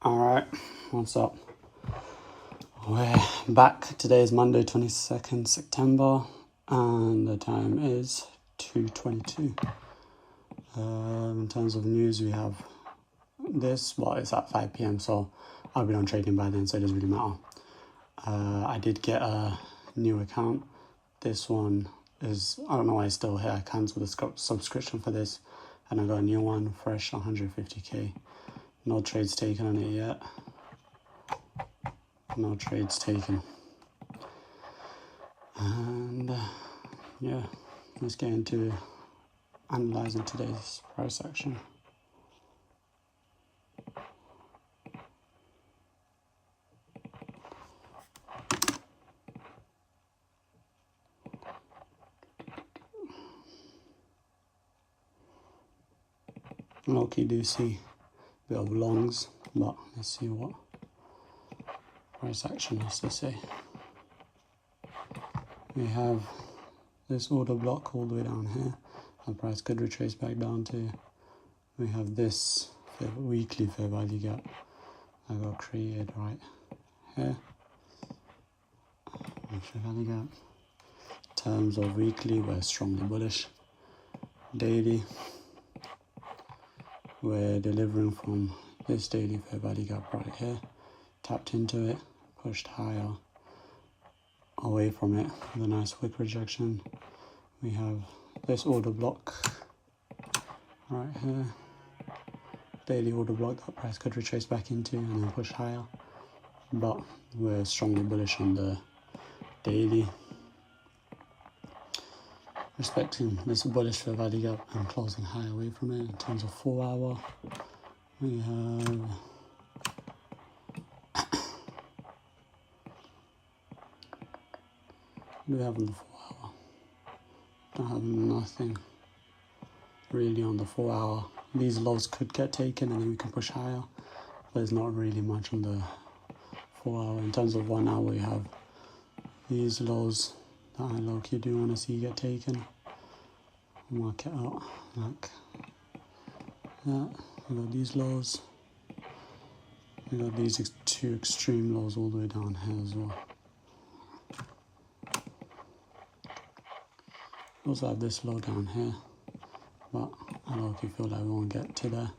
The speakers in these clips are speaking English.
Alright, what's up? We're back. Today is Monday 22nd September and the time is 2:22. In terms of news, we have this, well, it's at 5 p.m, so I'll be on trading by then, so it doesn't really matter. I did get a new account. This one is, I don't know why it's still here. I cancelled the subscription for this and I got a new one, fresh 150k. No trades taken on it yet. No trades taken. And yeah, let's get into analyzing today's price action. Low-key do see a bit of longs, but let's see what price action has to say. We have this order block all the way down here. The price could retrace back down to. We have this weekly fair value gap that got created right here. Fair value gap. In terms of weekly, we're strongly bullish. Daily, we're delivering from this daily fair value gap right here. Tapped into it, pushed higher, away from it with a nice wick rejection. We have this order block right here. Daily order block that price could retrace back into and then push higher. But we're strongly bullish on the daily. Respecting this bullish fair value gap and closing high away from it. In terms of 4 hour, we have on the 4 hour? Don't have nothing really on the 4 hour. These lows could get taken and then we can push higher, but there's not really much on the 4 hour. In terms of 1 hour, we have these lows that I low-key do want to see get taken. Mark it out like that. We got these lows. We got these two extreme lows all the way down here as well. We also have this low down here, but I low-key feel like we won't get to there.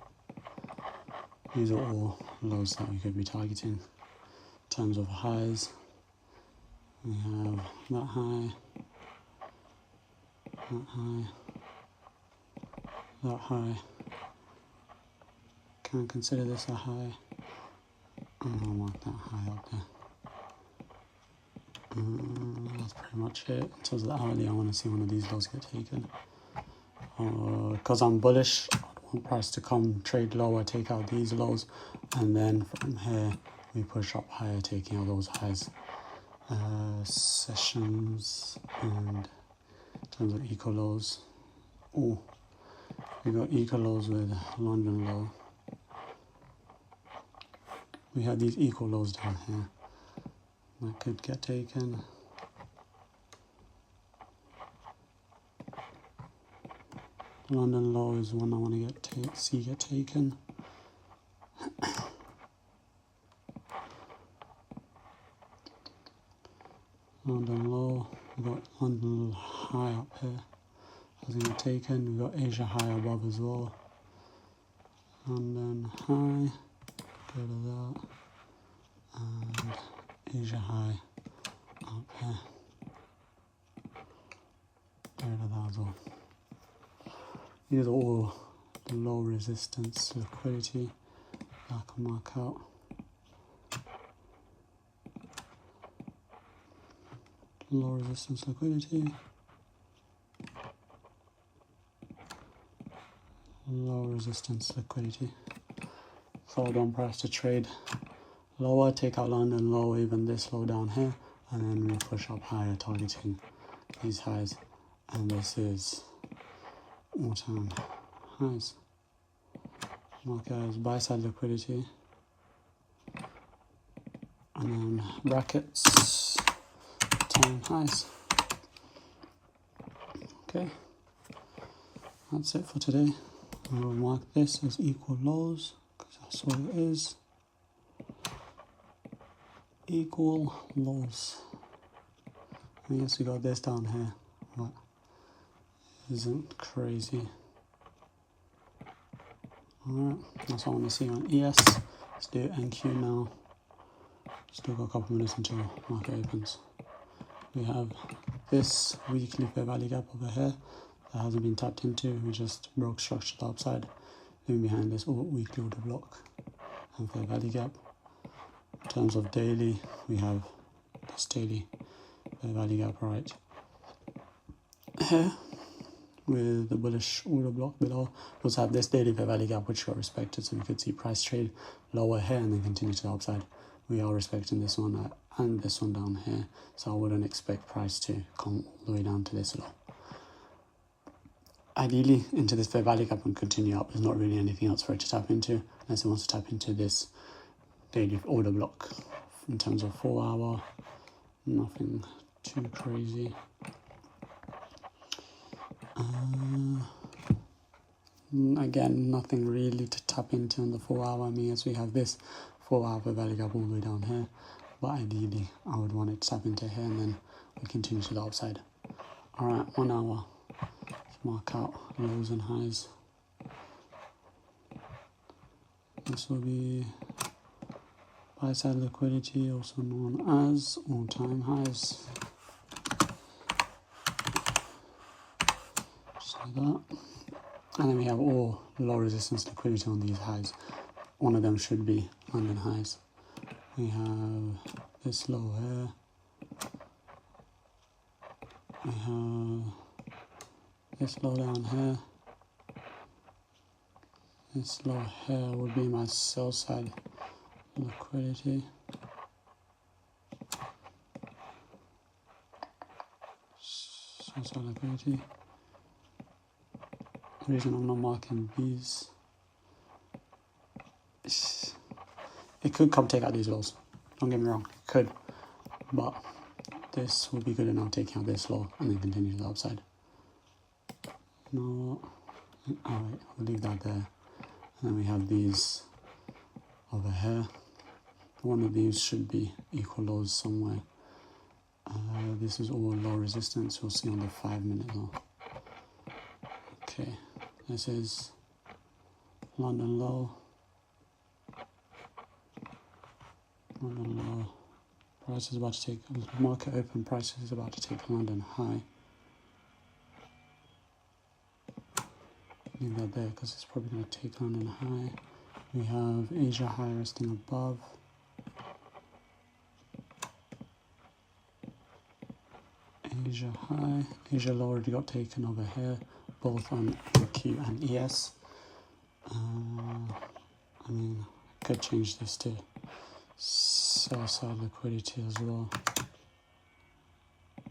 These are all lows that we could be targeting. In terms of highs, we have that high, that high, that high. Can I consider this a high? I'm gonna mark that high up there. That's pretty much it. In terms of the hourly, I want to see one of these lows get taken. Because I'm bullish, I want price to come trade lower, take out these lows, and then from here we push up higher, taking out those highs. Sessions and in terms of eco lows. Oh, we got eco lows with London low. We have these eco lows down here that could get taken. London low is one I want to see get taken. London low, we got London high up here. That's going to get taken. We got Asia high above as well. London high, go to that. And Asia high up here. Go to that as well. These are all the low resistance liquidity that I can mark out. Low resistance liquidity. Low resistance liquidity. So I don't price to trade lower, take out London low, even this low down here, and then we push up higher, targeting these highs. And this is all-time highs. Mark as buy side liquidity. And then brackets, all-time highs. Okay, that's it for today. I will mark this as equal lows because that's what it is. equal lows. I guess we got this down here, but isn't crazy. Alright, that's what I want to see on ES. Let's do NQ now. Still got a couple minutes until market opens. We have this weekly fair value gap over here that hasn't been tapped into. We just broke structure to the upside. Then behind this weekly order block and fair value gap. In terms of daily, we have this daily fair value gap right here with the bullish order block below. We also have this daily fair value gap which got respected, so we could see price trade lower here and then continue to the upside. We are respecting this one and this one down here, so I wouldn't expect price to come all the way down to this low. Ideally, into this fair value gap and continue up. There's not really anything else for it to tap into, unless it wants to tap into this daily order block. In terms of 4 hour, nothing too crazy. Again, nothing really to tap into on the 4 hour. I mean, as we have this 4 hour fair value gap all the way down here, but ideally I would want it to tap into here and then we continue to the upside. Alright, 1 hour. Let's mark out lows and highs. This will be buy side liquidity, also known as all-time highs. Just like that. And then we have all low resistance liquidity on these highs. One of them should be London highs. We have this low here. We have this low down here. This low here would be my sell side liquidity. Sell side liquidity. The reason I'm not marking these, it could come take out these lows. Don't get me wrong, it could, but this will be good enough taking out this low and then continue to the upside. No, alright, we'll leave that there. And then we have these over here. One of these should be equal lows somewhere. This is all low resistance. We'll see on the 5 minute low. Okay, this is London low. London low. Price is about to take, market open price is about to take London high. Leave that there because it's probably going to take London high. We have Asia high resting above. Asia high. Asia low already got taken over here, both on EQ and ES. I mean, I could change this to sell side liquidity as well,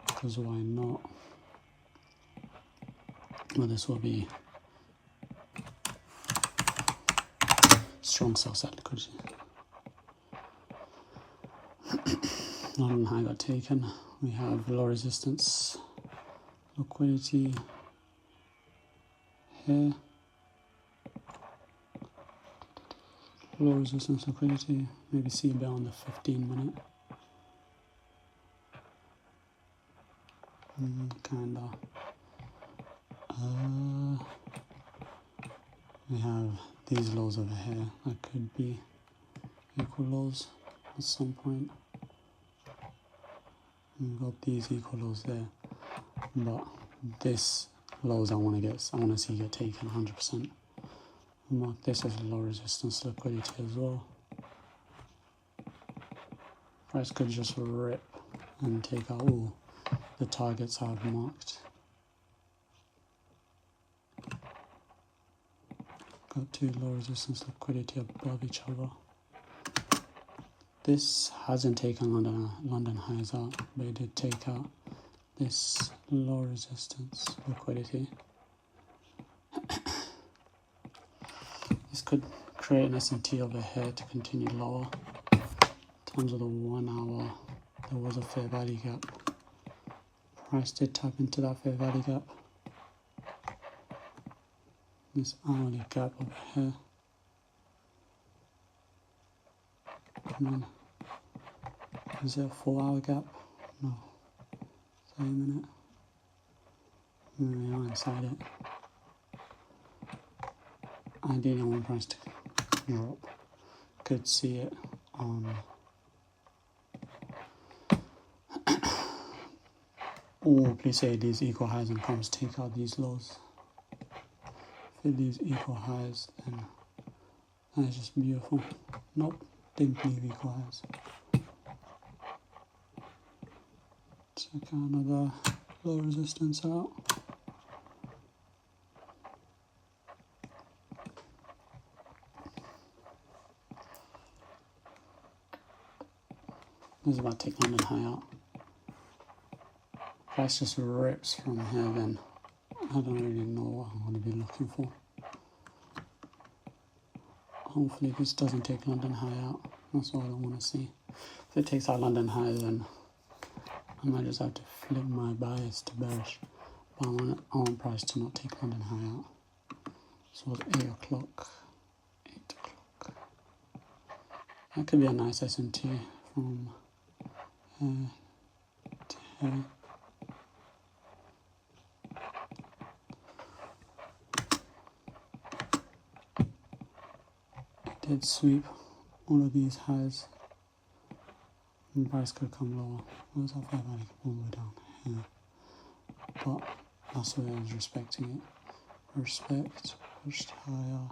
because why not? Well, this will be strong sell side liquidity. London high got taken. We have low resistance liquidity here. Low resistance liquidity, maybe see about on the 15 minute. Kinda. We have these lows over here that could be equal lows at some point. We've got these equal lows there, but this lows I want to see get taken 100%. Mark this as low resistance liquidity as well. Price could just rip and take out all the targets I've marked. Got two low resistance liquidity above each other. This hasn't taken London highs out, but it did take out this low resistance liquidity. This could create an S&T over here to continue lower. In terms of the 1 hour, there was a fair value gap. Price did tap into that fair value gap. This hourly gap over here. And then Is it a 4 hour gap? No. 30 minute. We are inside it. Ideally I want price to drop. Could see it on or please say these equal highs and comps take out these lows. If these equal highs, then that is just beautiful. Nope, didn't leave equal highs. Check out another low resistance out. This is about to take London high out. Price just rips from here, then I don't really know what I'm going to be looking for. Hopefully this doesn't take London high out. That's all I want to see. If it takes out London high, then I might just have to flip my bias to bearish. But I want price to not take London high out. So it's 8 o'clock. 8 o'clock. That could be a nice SMT from here to here. It did sweep all of these highs. And price could come lower. Where's our fair value? All the way down here. But that's where I was respecting it. Respect, pushed higher.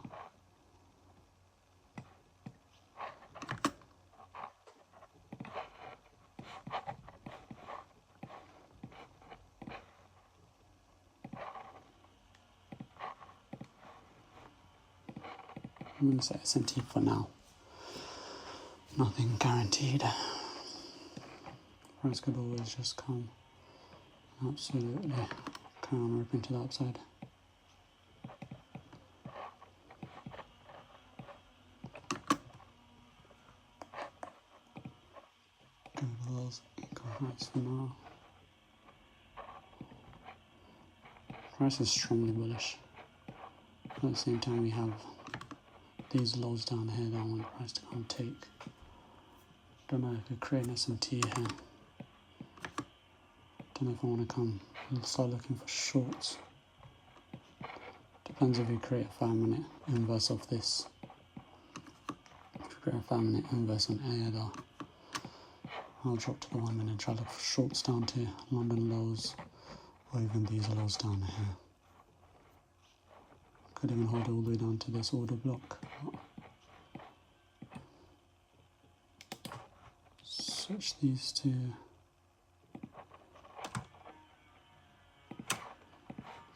I'm going to say SMT for now. Nothing guaranteed. Price could always just come absolutely carry on ripping to the upside. Go with those equal highs for now. Price is strongly bullish. At the same time, we have these lows down here that I want price to come take. Don't know if I could create an SMT here. Don't know if I want to come and start looking for shorts. Depends if you create a 5 minute inverse of this. If you create a 5 minute inverse on ATHs, I'll drop to the 1 minute, try to look for shorts down to London lows, or even these lows down here. Could even hold all the way down to this order block. Switch these to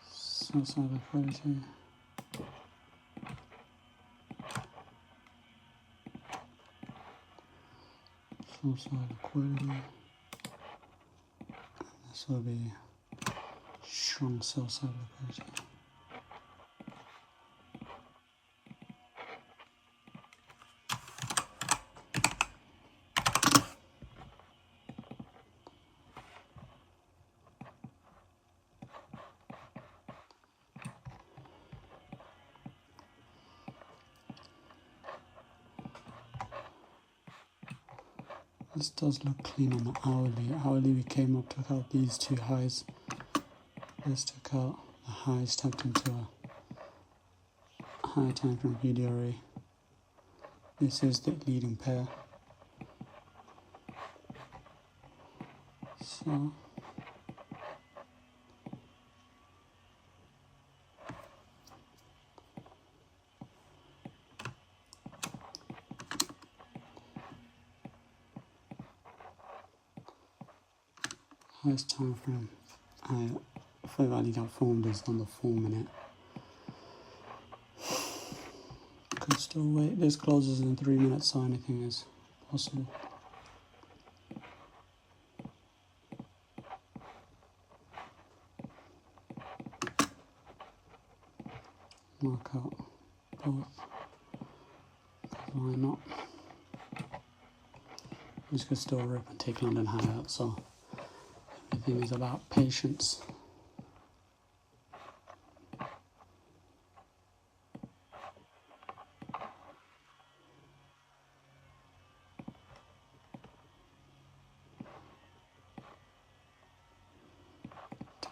sell side liquidity. Sell side liquidity. And this will be strong sell side liquidity. This does look clean on the hourly. Hourly we came up, took out these two highs. This took out the highs, tapped into a higher time frame VDRA. This is the leading pair. So highest time frame fair value got formed is on the 4 minute. Could still wait. This closes in 3 minutes, so anything is possible. Mark out both. Why not? This could still rip and take London high out, so everything is about patience.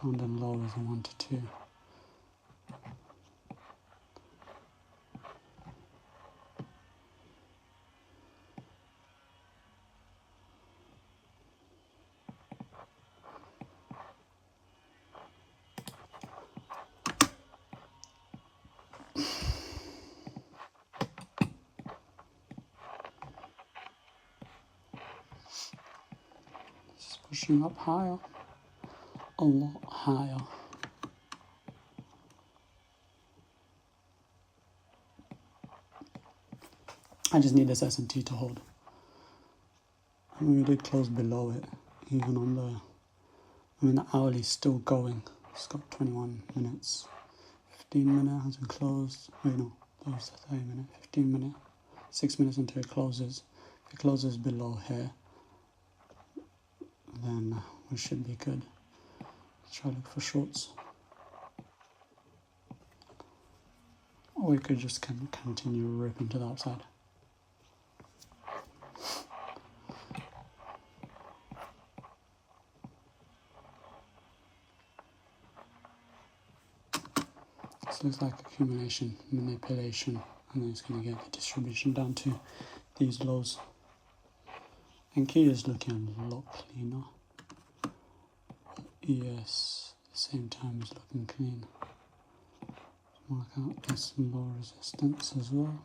London low is a 1 to 2. Just pushing up higher, a lot higher. I just need this S&T to hold. We did close below it, even on the hourly still going. It's got 21 minutes. 15 minute hasn't closed. Wait, no, that was the 30 minute. 15 minute. 6 minutes until it closes. If it closes below here, then we should be good. Let's try to look for shorts. Or we could just continue ripping to the upside. This looks like accumulation, manipulation, and then it's going to get the distribution down to these lows. And Q is looking a lot cleaner. ES at the same time is looking clean. Mark out this low resistance as well.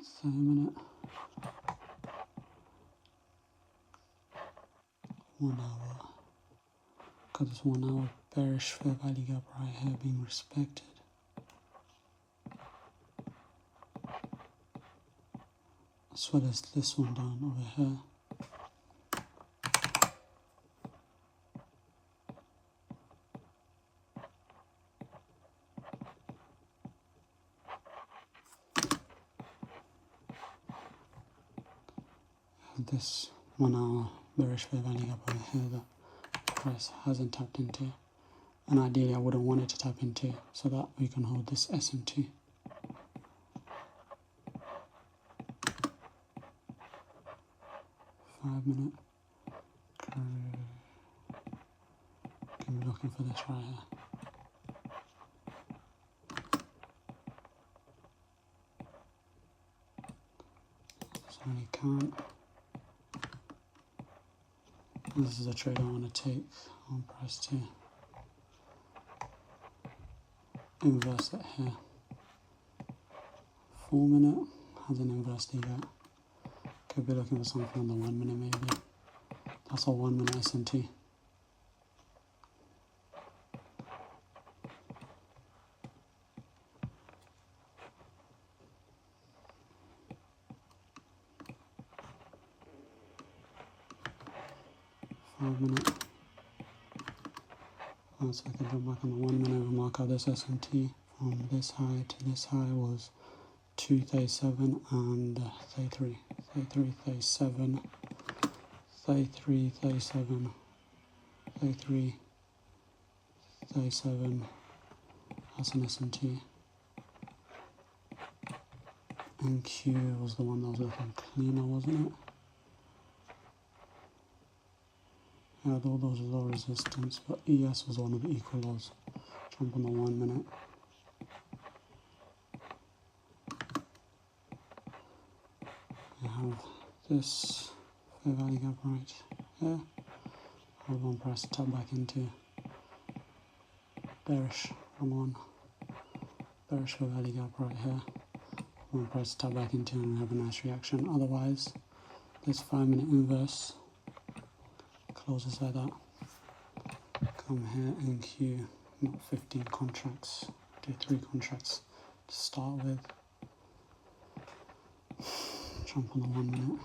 So a minute. 1 hour. Got this 1 hour bearish fair value gap right here being respected. As well as this one down over here. This 1 hour bearish fair value gap over here that the price hasn't tapped into, and ideally I wouldn't want it to tap into so that we can hold this S&T. Minute. Can be looking for this right here. Certainly can't. This is a trade I want to take on price to inverse it here. 4 minute hasn't inversed it yet. Could be looking for something on the 1 minute maybe. That's a 1 minute S&T. So I can jump back on the 1 minute and mark out this S&T. From this high to this high was 237 and 33, 33, 37, 33, 37, 33, 37. That's an S&T. And Q was the one that was looking cleaner, wasn't it? Had all those low resistance, but ES was one of the equal lows. Jump on the 1 minute. I have this fair value gap right here. I want price to tap back into bearish. Come on, bearish fair value gap right here. I want price to tap back into and have a nice reaction. Otherwise, this 5 minute inverse closes like that. Come here and Q, not 15 contracts, do 3 contracts to start with. Jump on the 1 minute.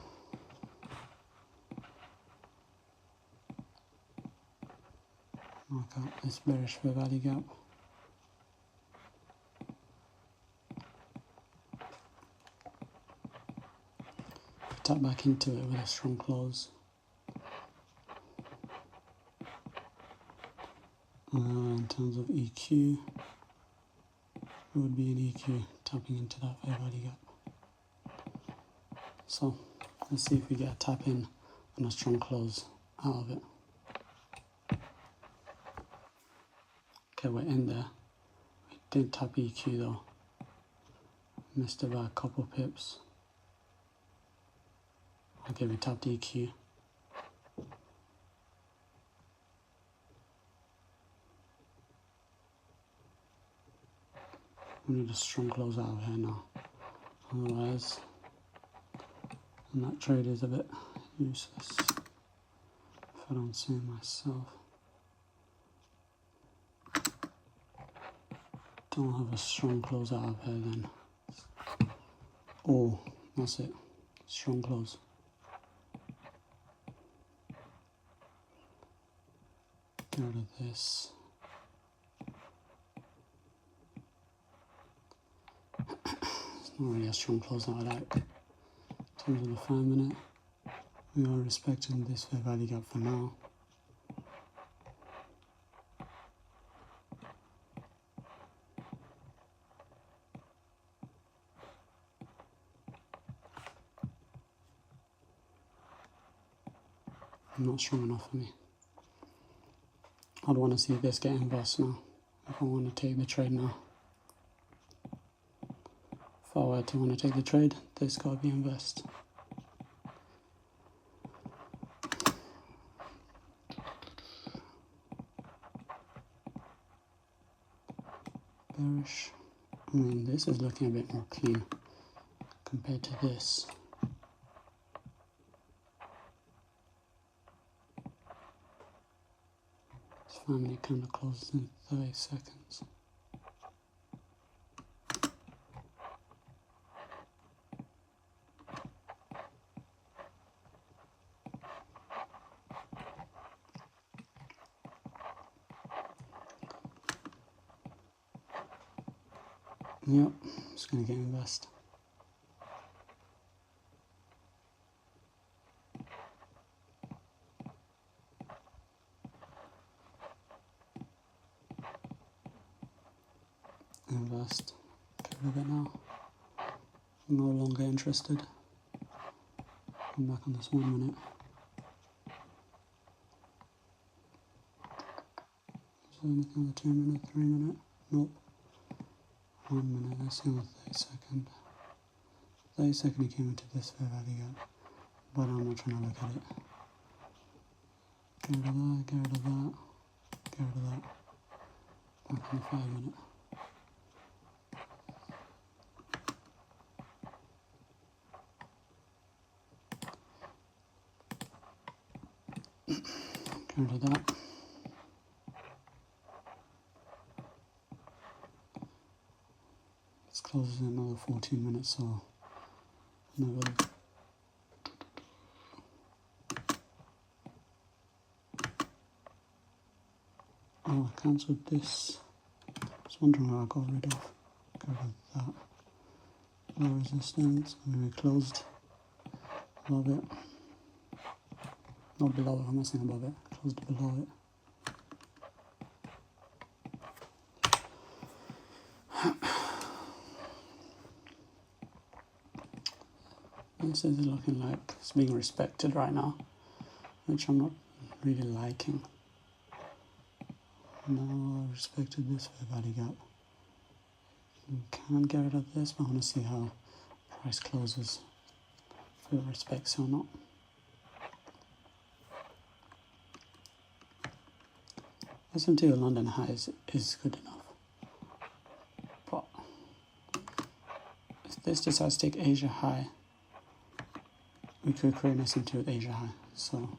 Mark out this bearish fair value gap. Tap back into it with a strong close. In terms of EQ, it would be an EQ tapping into that fair value gap. So let's see if we get a tap in and a strong close out of it. Okay, we're in there. We did tap EQ though. Missed it by a couple pips. Okay, we tapped EQ. We need a strong close out of here now. Otherwise, and that trade is a bit useless if I don't see it myself. Don't have a strong close out of here then. Oh, that's it. Strong close. Get rid of this. It's not really a strong close that I like. In terms of the 5 minute, we are respecting this fair value gap for now. Not strong enough for me. I'd want to see this get inverse now if I want to take the trade now. If I were to want to take the trade, this got to be inversed. Bearish. I mean, this is looking a bit more clean compared to this. This 5 minute candle closes in 30 seconds. Yep, it's going to get inversed. Invest. Get rid of it now. I'm no longer interested. I'm back on this 1 minute. Is there anything on the 2 minute, 3 minute? Nope. 1 minute, let's see on the 30 second. 30 second he came into this fair value gap, but I'm not trying to look at it. Get rid of that, get rid of that, get rid of that. Back on the 5 minute. Get rid of that. This closes in another 14 minutes, so another. Oh, I cancelled this. I was wondering what I got rid of. Got rid of that. Low resistance. I mean, we closed above it. Not below it, I'm not saying above it. Closed below it. This is looking like it's being respected right now, which I'm not really liking. No, I respected this fair value gap. You can get rid of this, but I want to see how price closes, if it respects it or not. S&T with London highs is good enough. But if this decides to take Asia high, we could create an S&T with Asia high. So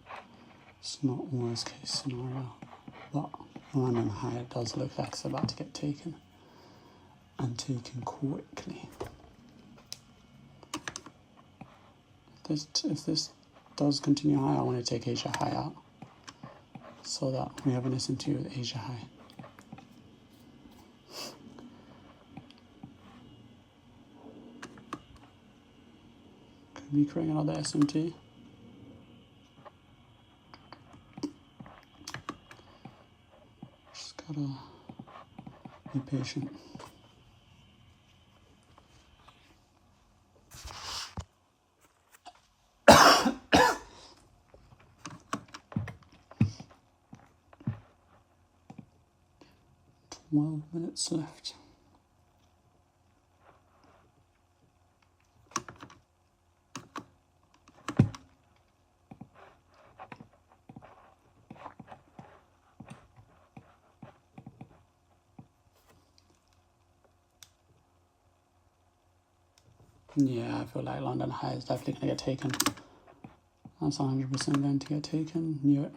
it's not worst case scenario. But London high does look like it's about to get taken. And taken quickly. If this does continue high, I want to take Asia high out, so that we have an S&T with Asia high. Could be creating another S&T. Just gotta be patient. 12 minutes left. Yeah, I feel like London high is definitely going to get taken. That's 100% going to get taken. Knew it.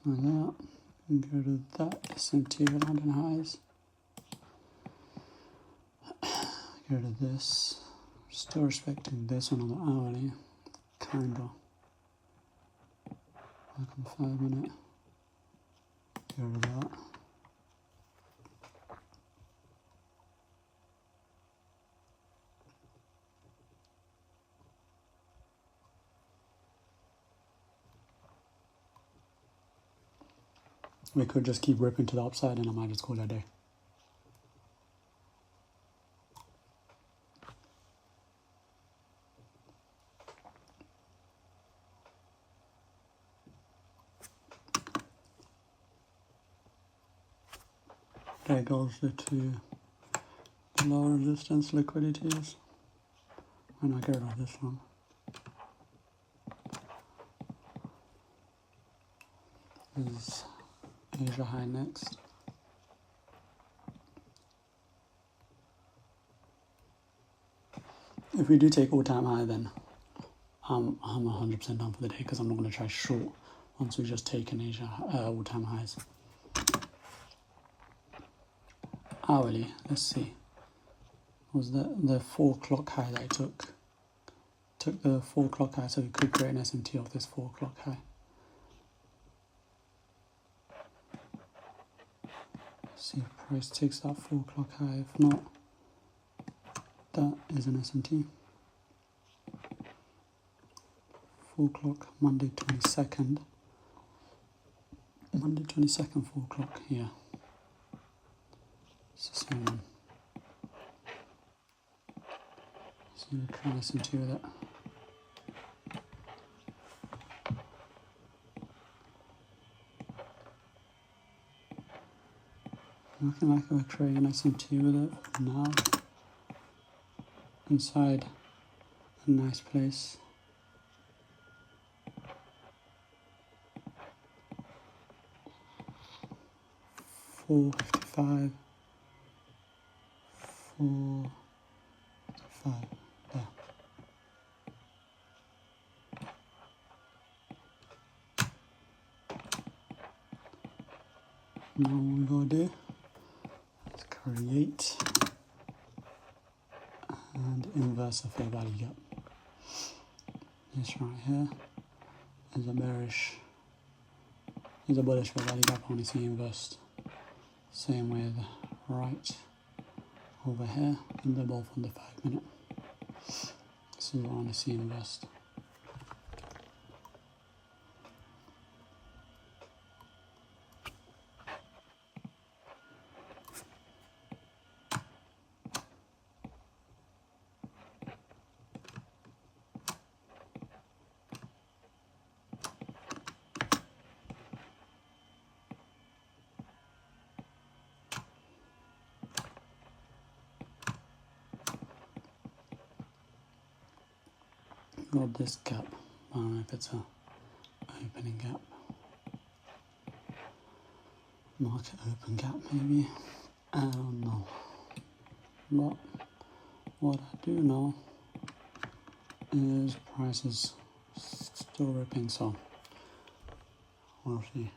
So that, and go to that SMT with London highs. Go to this. Still respecting this one on the hourly. Kinda. Like on the 5 minute. Go to that. We could just keep ripping to the upside and I might just call it a day. There goes the two low resistance liquidities. And I get rid of this one. This is Asia high next. If we do take all-time high, then I'm 100% done for the day because I'm not going to try short once we just take an Asia all-time highs. Hourly, let's see. Was the 4 o'clock high that I took? Took the 4 o'clock high, so we could create an SMT off this 4 o'clock high. See if price takes that 4 o'clock high. If not, that is an SMT. 4 o'clock, Monday 22nd. Monday 22nd, 4 o'clock, yeah. It's the same one. So we're trying SMT with it. Looking like we're creating an SMT with it now. Inside a nice place. 455, 455, there. Now what we gotta do is create and inverse a fair value gap. This right here is a bearish, is a bullish fair value gap. I want to see inversed. Same with right over here, and they're both on the 5 minute. This is what I want to see inversed. Got this gap. I don't know if it's a opening gap. Market open gap maybe. I don't know. But what I do know is price is still ripping, so we'll see.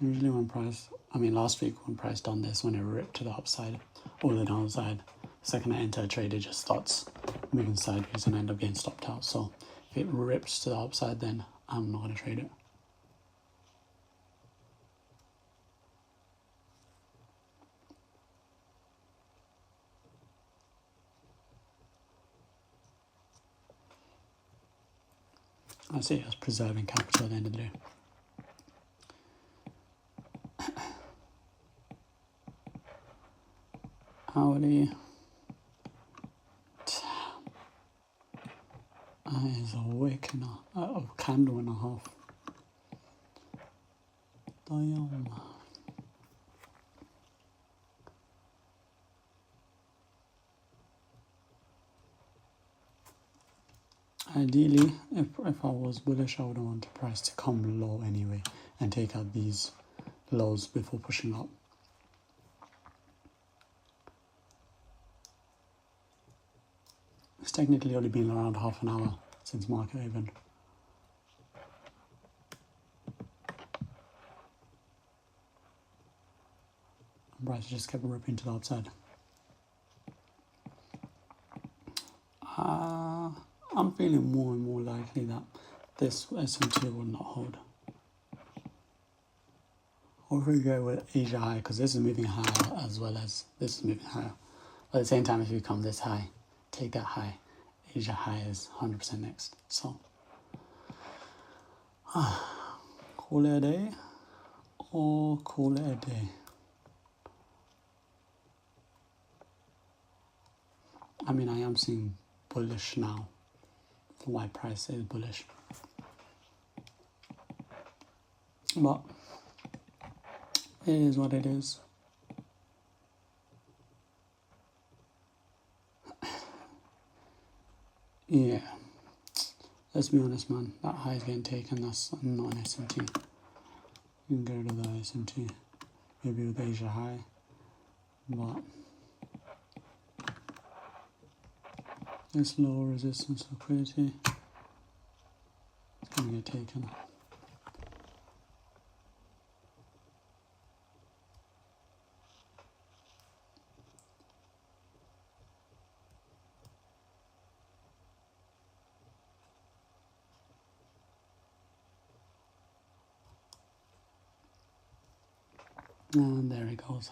Usually when price, last week when price done this, when it ripped to the upside or the downside, the second I enter a trade, it just starts moving sideways and end up getting stopped out. So if it rips to the upside, then I'm not going to trade it. I see it as preserving capital at the end of the day. hourly. That is a wick and a candle and a half. Damn. Ideally, if I was bullish, I would want the price to come low anyway and take out these lows before pushing up. It's technically only been around half an hour since market opened. The price just kept ripping to the upside. I'm feeling more and more likely that this S&T will not hold. Or if we go with Asia high, because this is moving higher as well as this is moving higher. But at the same time, if you come this high, take that high. Asia high is 100% next. So, call it a day or call it a day. I mean, I am seeing bullish now. Why price is bullish. But it is what it is. Yeah. Let's be honest, man. That high is getting taken. That's not an S&T. You can get rid of the S&T. Maybe with Asia high. But this lower resistance liquidity, it's going to get taken. And there it goes.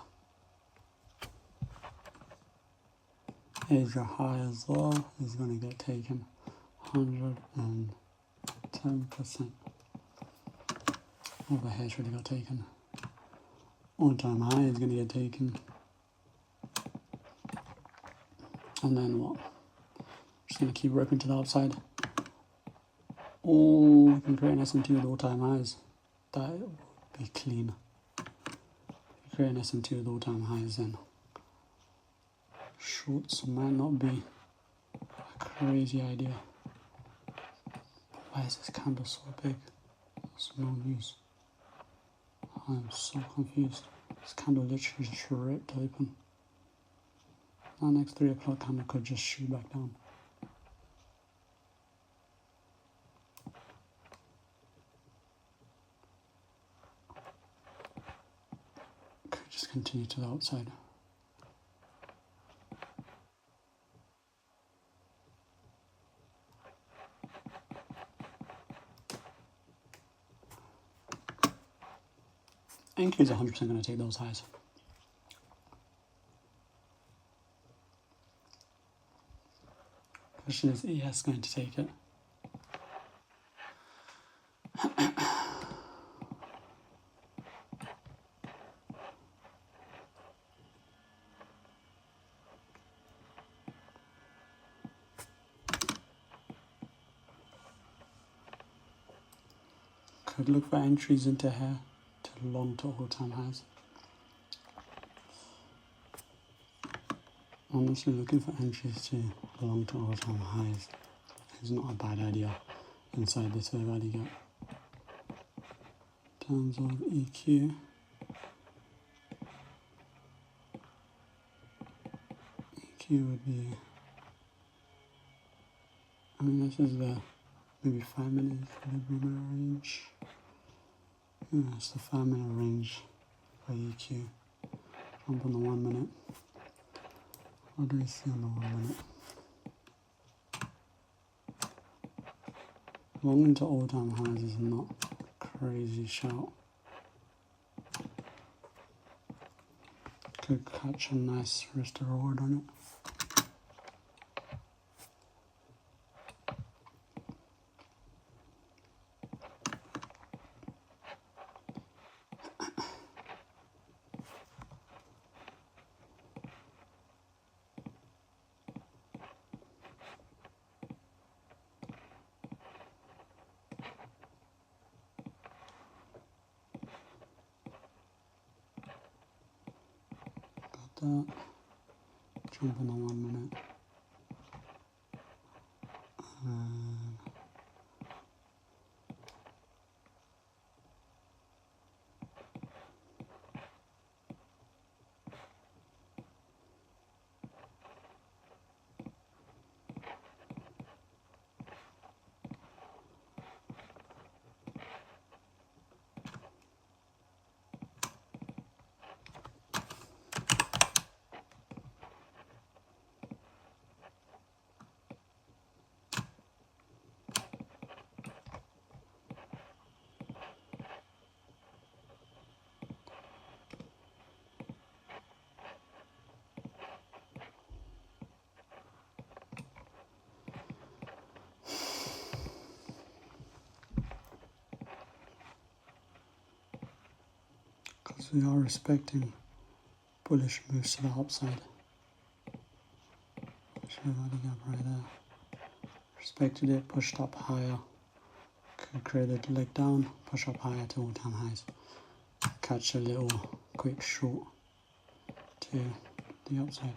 Asia high as well is going to get taken 110%. Over here should have got taken. All-time high is going to get taken. And then what? Just going to keep ripping to the upside. Or we can create an S&T with all-time highs. That would be clean. Create an S&T with all-time highs then. Shorts might not be a crazy idea. Why is this candle so big? That's no news. I'm so confused. This candle literally just ripped open. Our next 3 o'clock candle could just shoot back down. Could just continue to the outside. EQ is 100% going to take those highs. Question is, ES going to take it? Could look for entries into here to long to all-time highs. Honestly, looking for entries to long to all-time highs is not a bad idea inside this value gap. In terms of EQ, EQ would be, I mean, this is the maybe 5 minute equilibrium range. Yeah, it's the 5 minute range for EQ. Jump on the 1 minute. What do we see on the 1 minute? Long into all-time highs is not a crazy shout. Could catch a nice risk reward on it. that. Jump on the 1 minute. Because we are respecting bullish moves to the upside. Show that gap right there. Respected it, pushed up higher. Could create a leg down, push up higher to all-time highs. Catch a little quick short to the upside.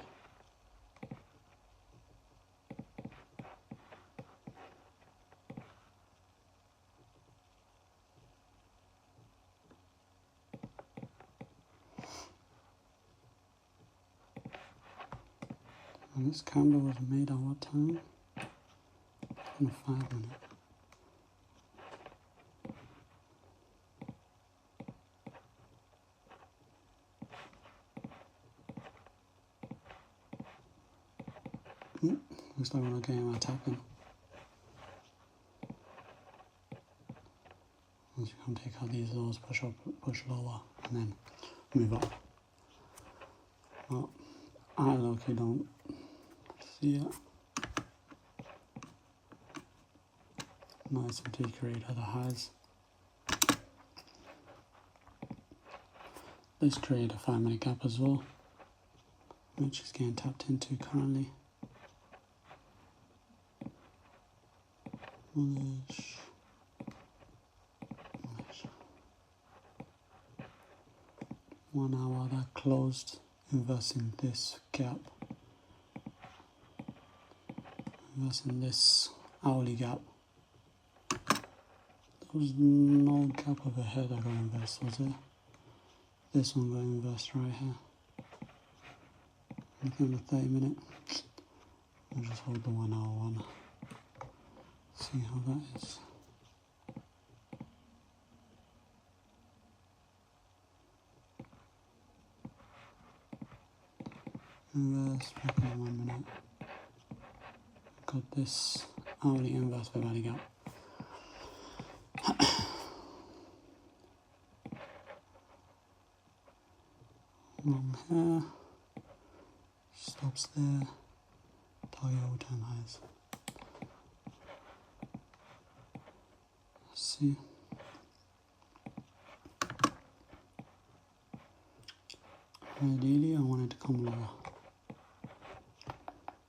And this candle was made at what time? On a 5 minute. Looks like we're not getting our tapping. Once you come take out these lows, push up, push lower, and then move up. Well, I low-key don't see it. Nice and decorate other highs. Let's create a 5 minute gap as well, which is getting tapped into currently. Bullish. 1 hour that closed, inversing this gap. Inversing this hourly gap. There was no gap overhead I got inversed, was there? This one got inversed right here. Looking at the 30 minute. I'll just hold the 1 hour one. See how that is. Inverse, back in 1 minute. Got this hourly inverse for value gap. Long hair, stops there, target all-time highs. Let's see. Ideally, I wanted to come lower.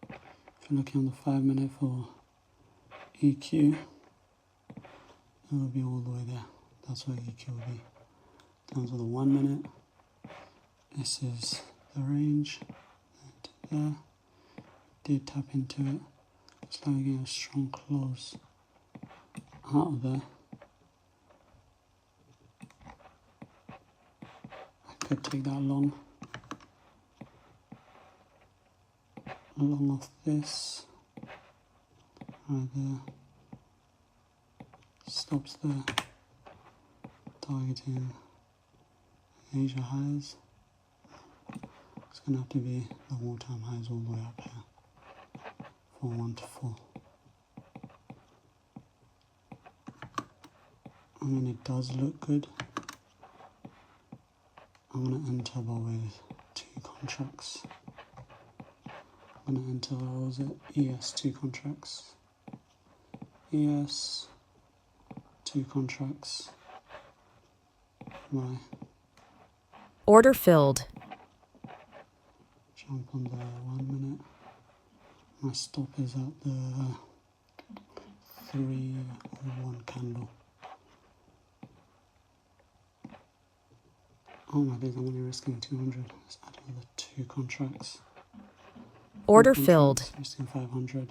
If you're looking on the 5 minute for EQ, it will be all the way there. That's what EQ will be. Down to the 1 minute. This is the range, there, did tap into it, looks like we're getting a strong close out of there. I could take that long off this, right there, stops there, targeting Asia highs. It's going to have to be the all-time highs all the way up here for 1 to 4. I mean, it does look good. I'm going to enter with 2 contracts. I'm going to enter, what was it? ES 2 contracts. ES 2 contracts. My order filled. Jump on the 1 minute. My stop is at the 301 candle. Oh my days, I'm only risking 200. Let's add another 2 contracts. Order 4 filled. contracts, risking 500.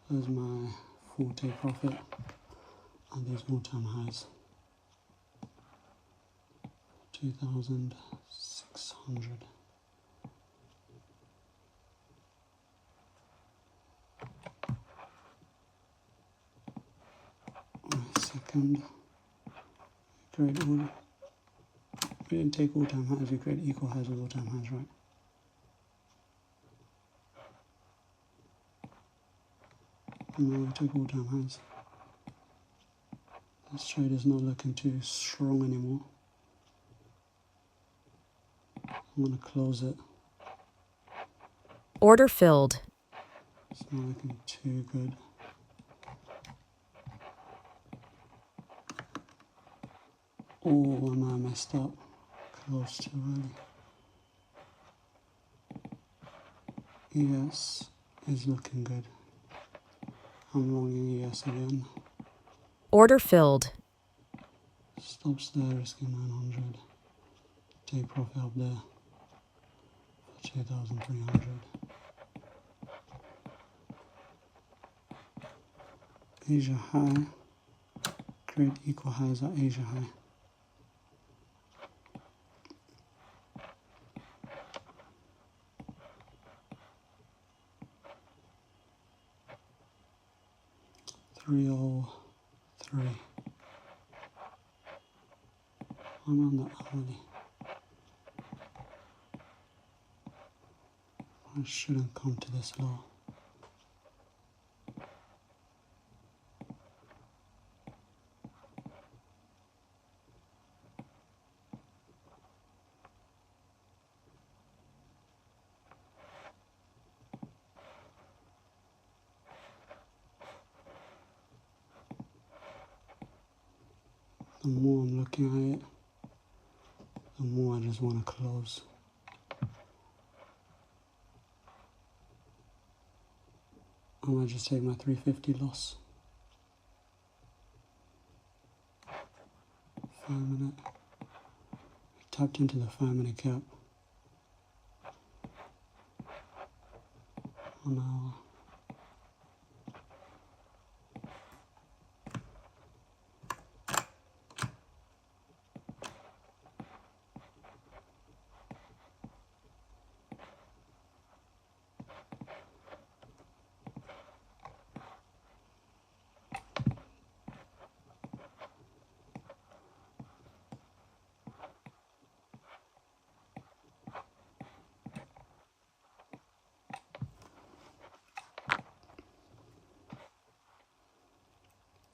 There's my 4-day profit and these all-time highs. 2,600. Wait a second. Create all. We didn't take all-time highs, we create equal highs with all-time highs, right? No, we took all-time highs. This trade is not looking too strong anymore. I'm going to close it. Order filled. It's not looking too good. Oh, am I messed up? Close too early. ES is looking good. I'm wrong in ES again. Order filled. Stops there, risking 900. Take profit up there for 2,300. Asia high. Create equal highs at Asia high. $303. I'm on that early. I shouldn't come to this low. The more I'm looking at it, the more I just want to close. I might just take my 350 loss. 5 minute. We tapped into the 5 minute gap. 1 hour.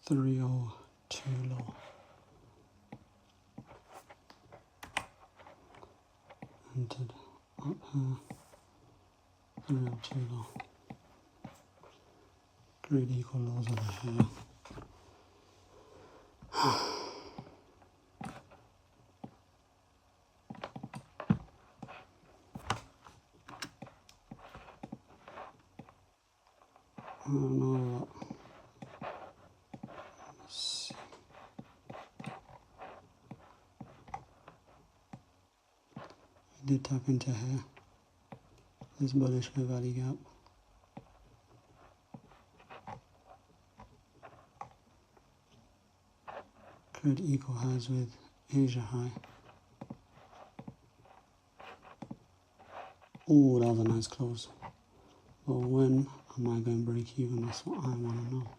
$302 low. Entered up here. 302 low. Great equal lows over here. I don't know what. Let's see. We did tap into here. This bullish Fair Value gap. Create equal highs with Asia high. Oh, that was a nice close. But when am I going to break even? That's what I want to know.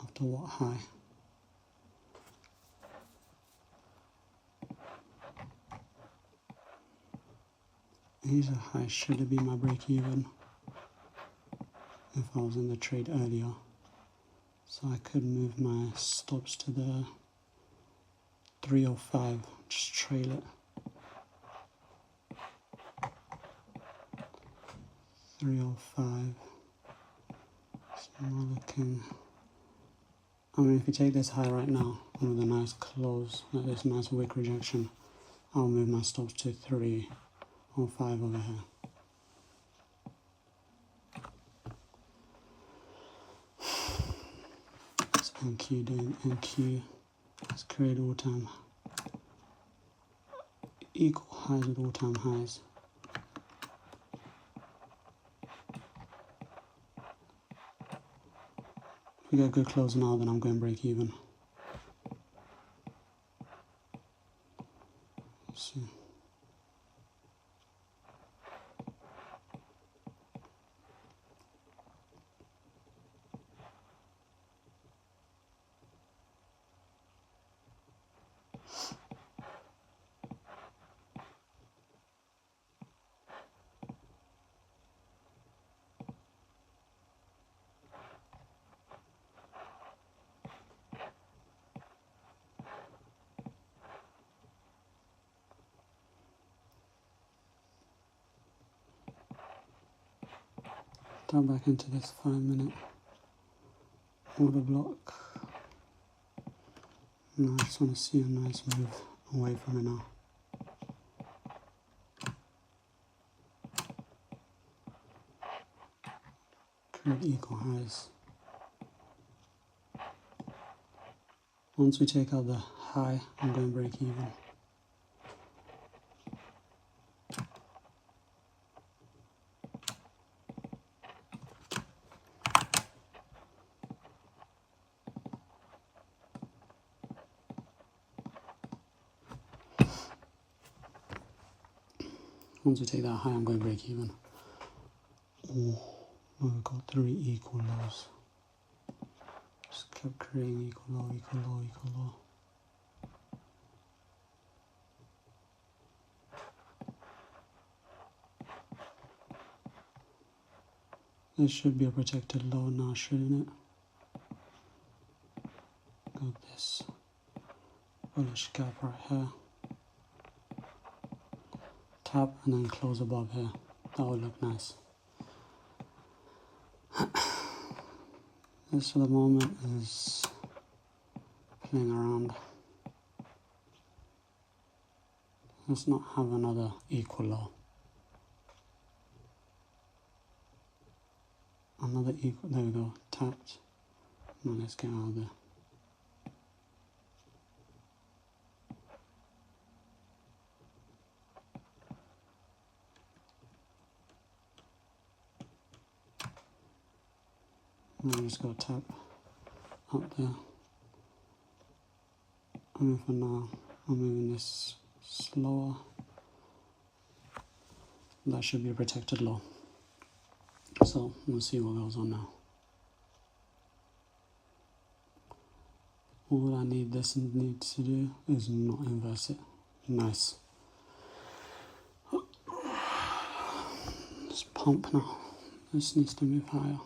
After what high? Asia high should be my break even if I was in the trade earlier. So I could move my stops to the 305, just trail it. 305. So I'm looking. I mean, if you take this high right now with a nice close, like this nice wick rejection, I'll move my stops to 305 over here. It's NQ doing NQ Let's create all-time equal highs with all-time highs. If we get a good close now, then I'm going break even. Let's see. Turn back into this 5-minute order block. Now I just want to see a nice move away from it now. Create equal highs. Once we take out the high, I'm going to break even. Once we take that high, I'm going to break even. Oh, we've got 3 equal lows. Just kept creating equal low, equal low, equal low. This should be a protected low now, shouldn't it? Got this bullish gap right here. Tap and then close above here. That would look nice. This for the moment is playing around. Let's not have another equal low. Another equal, there we go, tapped. Now let's get out of there. Now just go tap up there. And for now, I'm moving this slower. That should be a protected low. So we'll see what goes on now. All I need this needs to do is not inverse it. Nice. Let's pump now. This needs to move higher.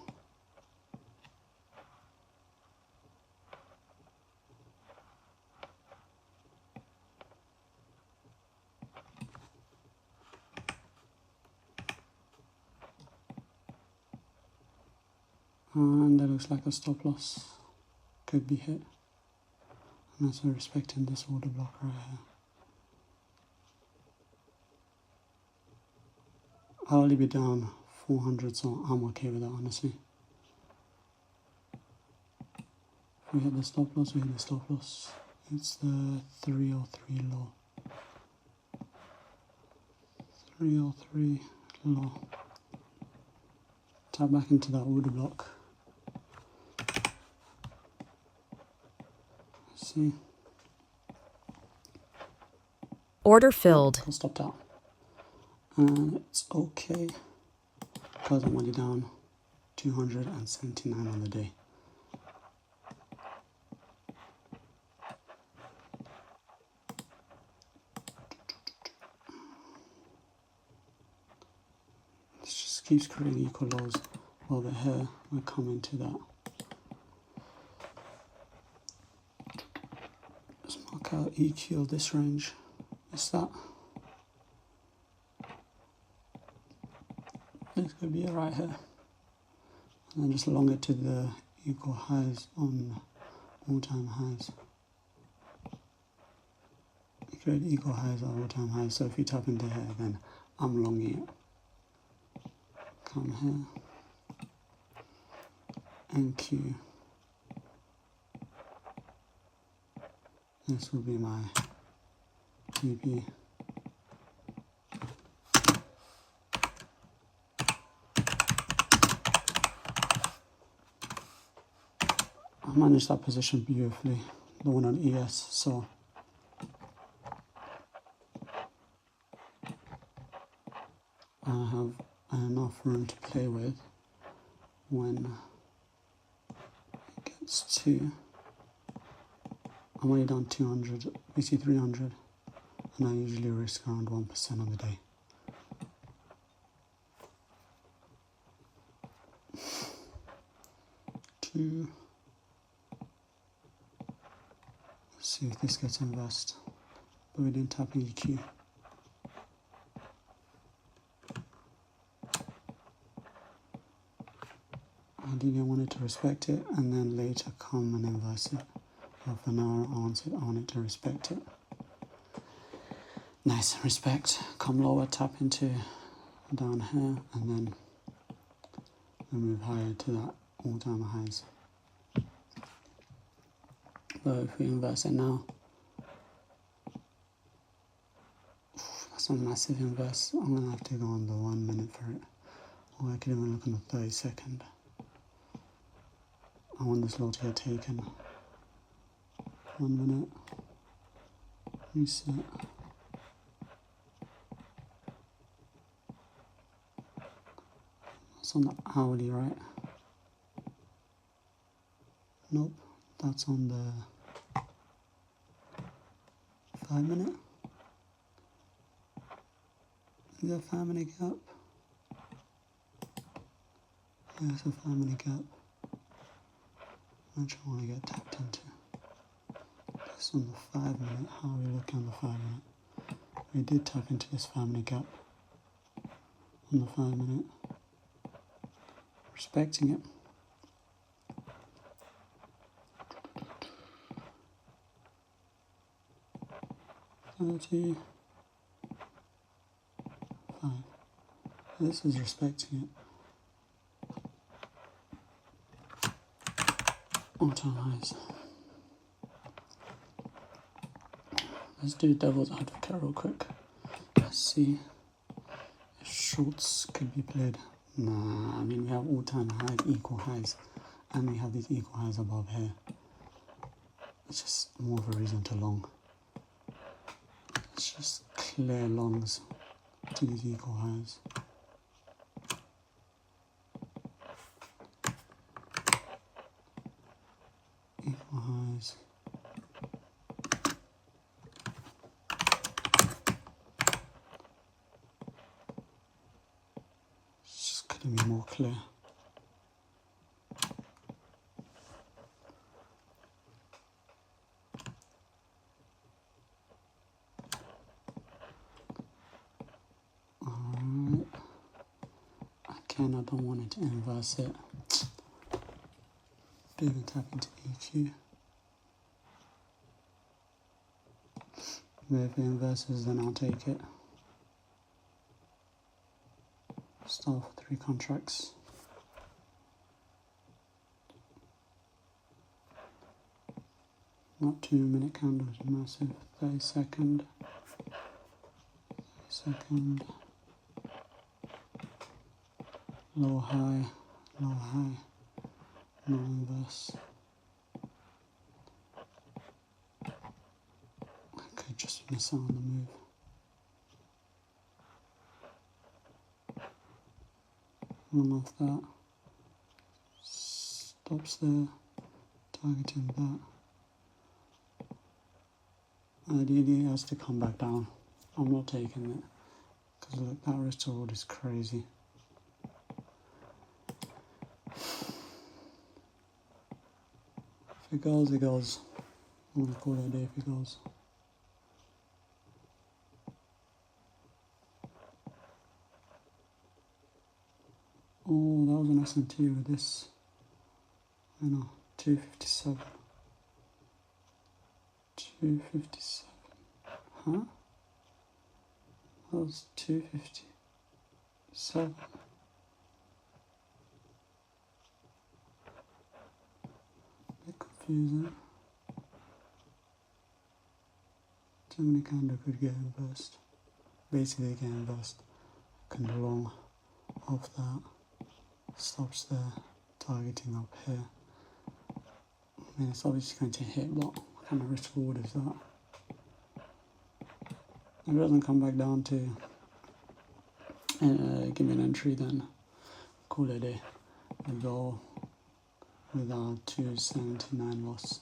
And that looks like a stop loss could be hit. And that's respecting this order block right here. I'll only be down 400, so I'm okay with that, honestly. If we hit the stop loss, we hit the stop loss. It's the 303 low. 303 low. Tap back into that order block. See. Order filled. I'll stop that. And it's okay because I'm only down 279 on the day. This just keeps creating equal lows over here. We're coming to that. Let's mark out EQ of this range. What's that? This could be it right here. And then just along it to the equal highs on all-time highs. Create equal highs on all-time highs. So if you tap into here, then I'm longing it. Come here. NQ. This will be my TP. I managed that position beautifully, the one on ES, so I have enough room to play with when it gets to, I'm only down 200, basically 300, and I usually risk around 1% on the day. Let's see if this gets inversed, but we didn't tap EQ. Ideally I wanted to respect it and then later come and inverse it. But for now I want it to respect it. Nice, respect, come lower, tap into down here, and then we move higher to that all-time highs. But if we inverse it now, that's a massive inverse. I'm going to have to go on the 1 minute for it, or I could even look on the 30-second. I want this low to get taken. 1 minute, reset. That's on the hourly, right? Nope, that's on the 5 minute. Is that 5 minute gap? Yeah, it's a 5 minute gap. Which I want to get tapped into. This on the 5 minute, how are we looking on the 5 minute? We did tap into this 5 minute gap on the 5 minute. Respecting it. $35. This is respecting it. All-time highs. Let's do devil's advocate real quick. Let's see if shorts could be played. Nah, I mean we have all-time high, equal highs, and we have these equal highs above here. It's just more of a reason to long. It's just clear longs to these equal highs. Equal highs. It's just couldn't be more clear. Alright. Again, I don't want it to inverse it. Bit of a tap into EQ. But if it inverses, then I'll take it. Start for 3 contracts. Not 2 minute candles, massive. 30-second. 30-second. Low high, low high. No inverse. I could just miss out on the move. One off that. Stops there. Targeting that. Ideally it has to come back down. I'm not taking it. Because look, that risk to reward is crazy. If it goes, it goes. I'm going to call it a day if it goes. Oh, that was an S&T with this. I know, 257. 257. Huh? That was 257. Bit confusing. Second candle could get inversed. Basically get inversed. Candle long off that. Stops there. Targeting up here. I mean, it's obviously going to hit, but what kind of risk reward is that? If it doesn't come back down to give me an entry, then call it a day. We go with our 279 loss.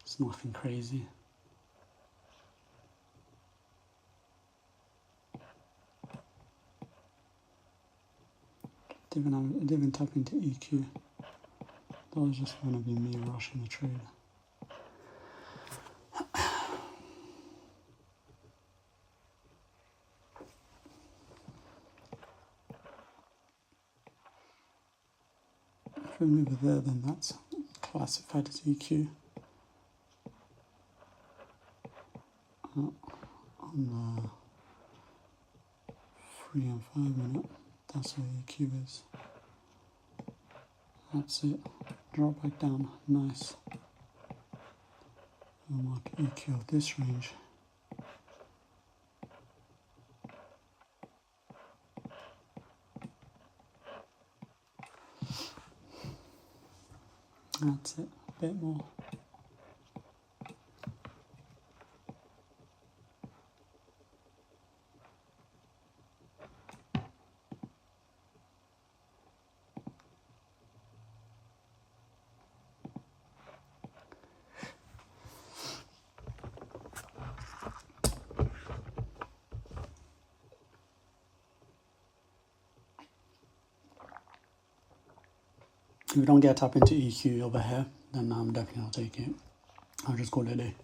It's nothing crazy. Didn't even tap into EQ. That was just going to be me rushing the trade. If we move it there, then that's classified as EQ. On the 3 and 5 minute, that's where EQ is. That's it. Drop back down. Nice. We'll mark EQ of this range. That's it. A bit more. If we don't get a tap into EQ over here, then I'm definitely not taking it. I'll just call it a day.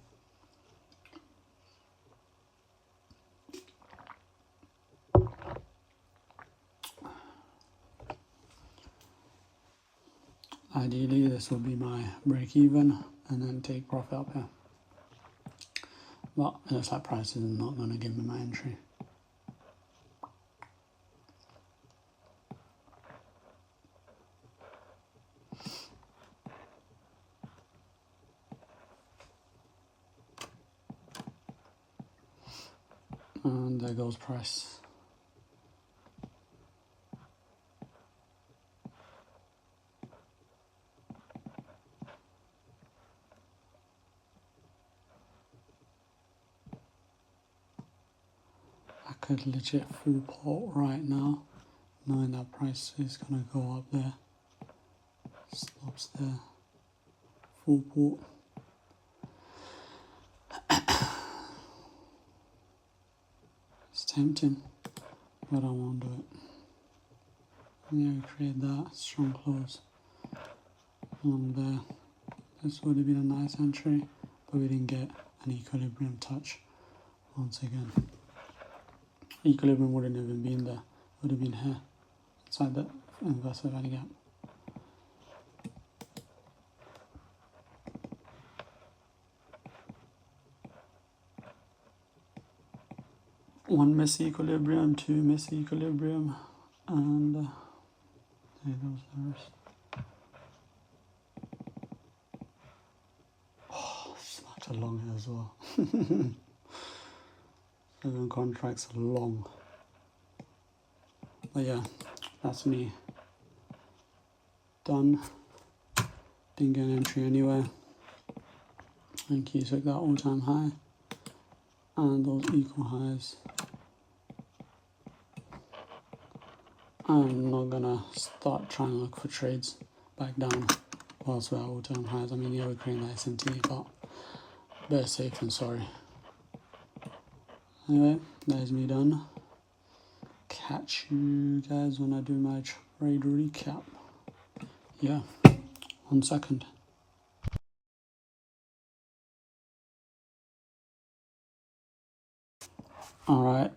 Ideally, this will be my break even and then take profit up here. But it looks like price is not going to give me my entry. And there goes price. I could legit full port right now, knowing that price is going to go up there. Stops there. Full port. It's tempting, but I won't do it. Yeah, we create that strong close. And there. This would have been a nice entry, but we didn't get an equilibrium touch once again. Equilibrium wouldn't have even been there. It would have been here, inside the inverse value gap. One miss equilibrium, two miss equilibrium, and there goes the rest. Oh, such a long here as well. 7 contracts long. But yeah, that's me. Done. Didn't get an entry anywhere. And Q took that all-time high. And those equal highs. I'm not gonna start trying to look for trades back down whilst we're at all-time highs. I mean, yeah, we're creating that SMT, but better safe than sorry. Anyway, that is me done. Catch you guys when I do my trade recap. Yeah, 1 second. Alright,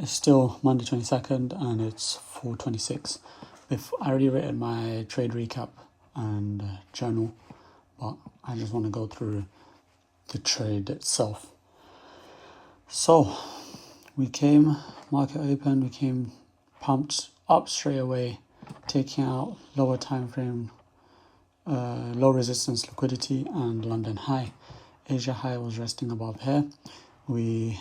it's still Monday 22nd and it's 4:26. I already rated my trade recap and journal, but I just want to go through the trade itself. So, market open, we came pumped up straight away, taking out lower time frame, low resistance liquidity and London high. Asia high was resting above here. We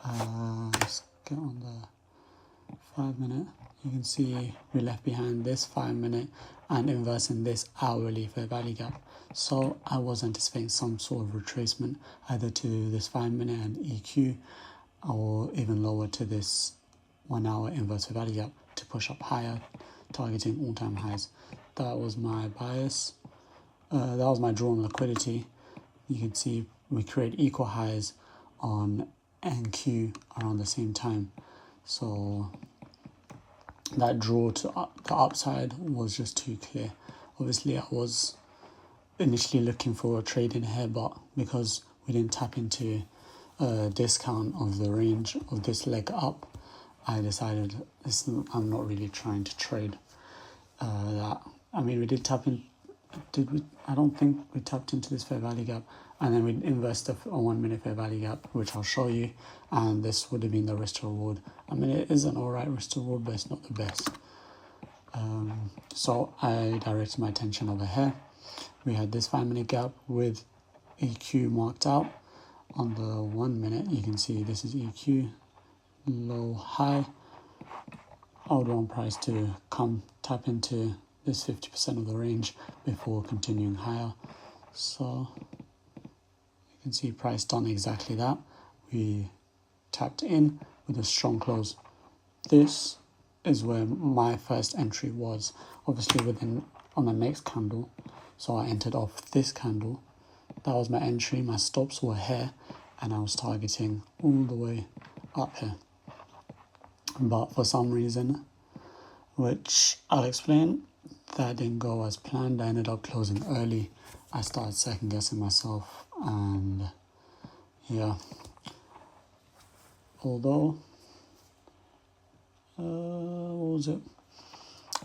let's get on the 5 minute. You can see we left behind this 5 minute and inversing this hourly fair value gap. So I was anticipating some sort of retracement either to this 5 minute and EQ, or even lower to this 1 hour inverse fair value gap to push up higher, targeting all-time highs. That was my bias. That was my drawn liquidity. You can see we create equal highs on NQ around the same time. So that draw to the upside was just too clear. Obviously, I was initially looking for a trade in here, but because we didn't tap into a discount of the range of this leg up, I decided I'm not really trying to trade that. I mean, we did tap in. Did we? I don't think we tapped into this fair value gap, and then we invested a 1 minute fair value gap, which I'll show you, and this would have been the risk to reward. I mean, it is an alright risk to reward, but it's not the best. So I directed my attention over here. We had this 5 minute gap with EQ marked out. On the 1 minute, you can see this is EQ, low, high. I would want price to come tap into this 50% of the range before continuing higher. So you can see price done exactly that. We tapped in with a strong close. This is where my first entry was, obviously on the next candle. So I entered off this candle. That was my entry. My stops were here, and I was targeting all the way up here. But for some reason, which I'll explain, that didn't go as planned. I ended up closing early. I started second guessing myself, and yeah. Although, what was it?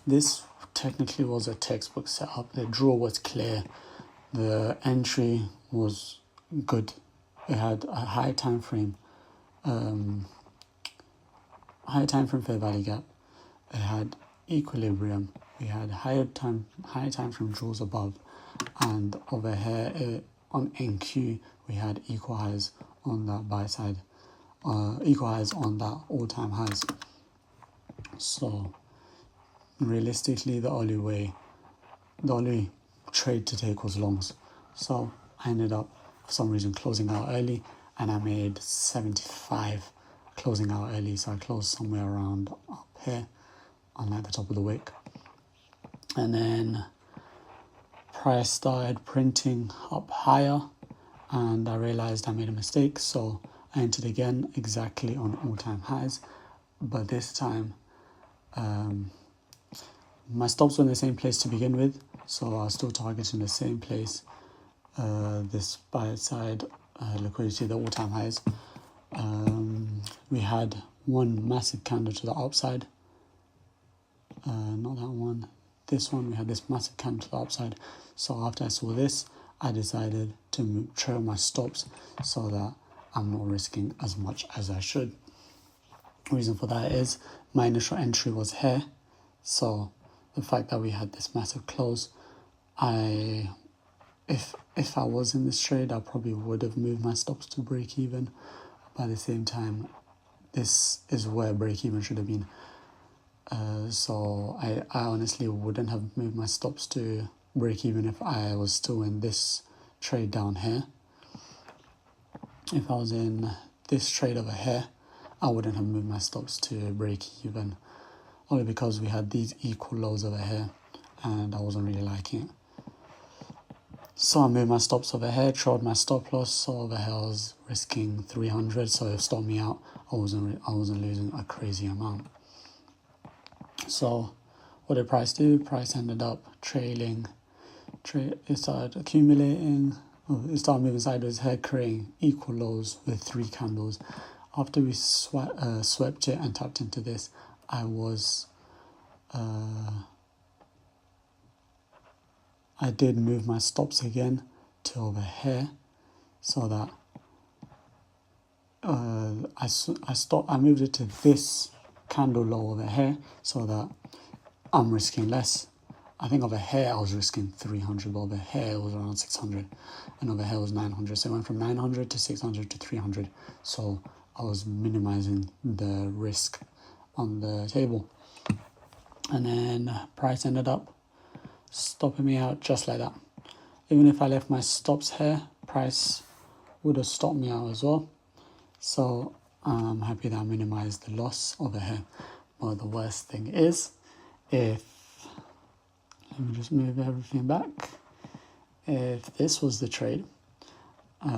This technically was a textbook setup. The draw was clear. The entry was good. It had a high time frame fair value gap. It had equilibrium. We had high time frame draws above, and over here on NQ we had equal highs on that buy side, equal highs on that all-time highs. So realistically, the only trade to take was longs. So I ended up for some reason closing out early, and I made 75 closing out early. So I closed somewhere around up here on like the top of the wick. And then price started printing up higher, and I realized I made a mistake, so I entered again exactly on all-time highs, but this time my stops were in the same place to begin with, so I was still targeting the same place, this buy side liquidity, the all-time highs. We had one massive candle to the upside, not that one. This one, we had this massive candle to the upside. So after I saw this, I decided to trail my stops so that I'm not risking as much as I should. The reason for that is my initial entry was here. So the fact that we had this massive close, if I was in this trade, I probably would have moved my stops to break even. But at the same time, this is where break even should have been. So I honestly wouldn't have moved my stops to break even if I was still in this trade down here. If I was in this trade over here, I wouldn't have moved my stops to break even, only because we had these equal lows over here and I wasn't really liking it. So I moved my stops over here, trailed my stop loss. So over here I was risking 300, so it stopped me out. I wasn't losing a crazy amount. So what did price do? Price ended up trailing. It started accumulating. It started moving sideways here, creating equal lows with 3 candles. After we swept it and tapped into this, I did move my stops again to over here, so that I moved it to this candle low over here, so that I'm risking less. I think over here I was risking 300, but over here it was around 600, and over here was 900. So it went from 900 to 600 to 300. So I was minimizing the risk on the table. And then price ended up stopping me out just like that. Even if I left my stops here, price would have stopped me out as well. So I'm happy that I minimized the loss over here. But the worst thing is, let me just move everything back. If this was the trade,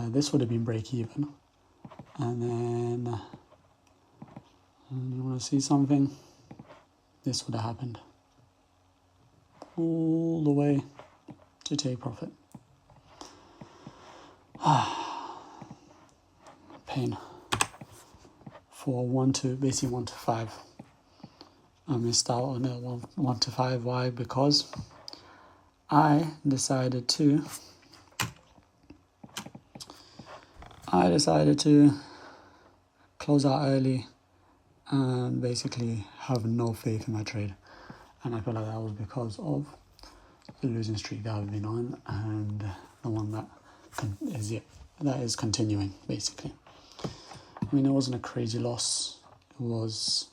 this would have been break even. And then, you want to see something? This would have happened. All the way to take profit. Pain. For 1 to 5. I missed out on it 1 to 5. Why? Because I decided to close out early and basically have no faith in my trade. And I feel like that was because of the losing streak that I've been on and the one that is continuing, basically. I mean, it wasn't a crazy loss. It was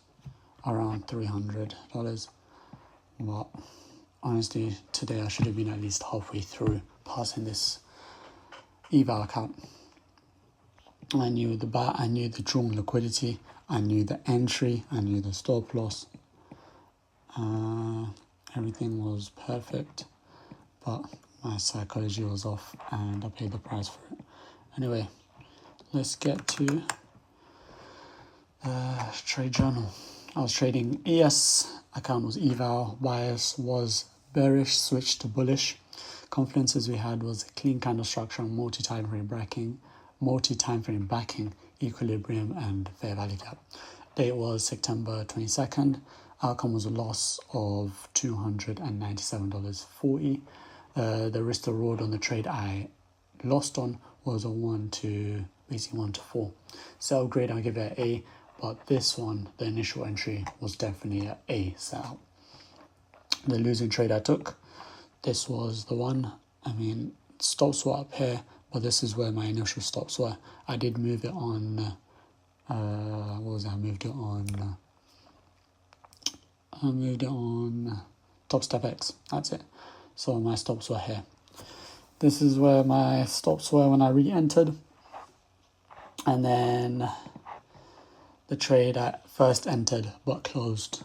around $300. But honestly, today I should have been at least halfway through passing this eval account. I knew the drawn liquidity, I knew the entry, I knew the stop loss. Everything was perfect, but my psychology was off and I paid the price for it. Anyway, let's get to trade journal. I was trading ES, account was eval, bias was bearish, switched to bullish. Confluences we had was a clean candle structure, multi-time frame backing, equilibrium and fair value gap. Date was September 22nd. Outcome was a loss of $297.40. The risk to reward on the trade I lost on was a 1 to 4. Sell grade, I'll give it an A, but this one, the initial entry, was definitely an A sell. The losing trade I took, this was the one. I mean, stops were up here, but this is where my initial stops were. I did move it on, I moved it on Top Step X, that's it. So my stops were here. This is where my stops were when I re-entered. And then the trade I first entered but closed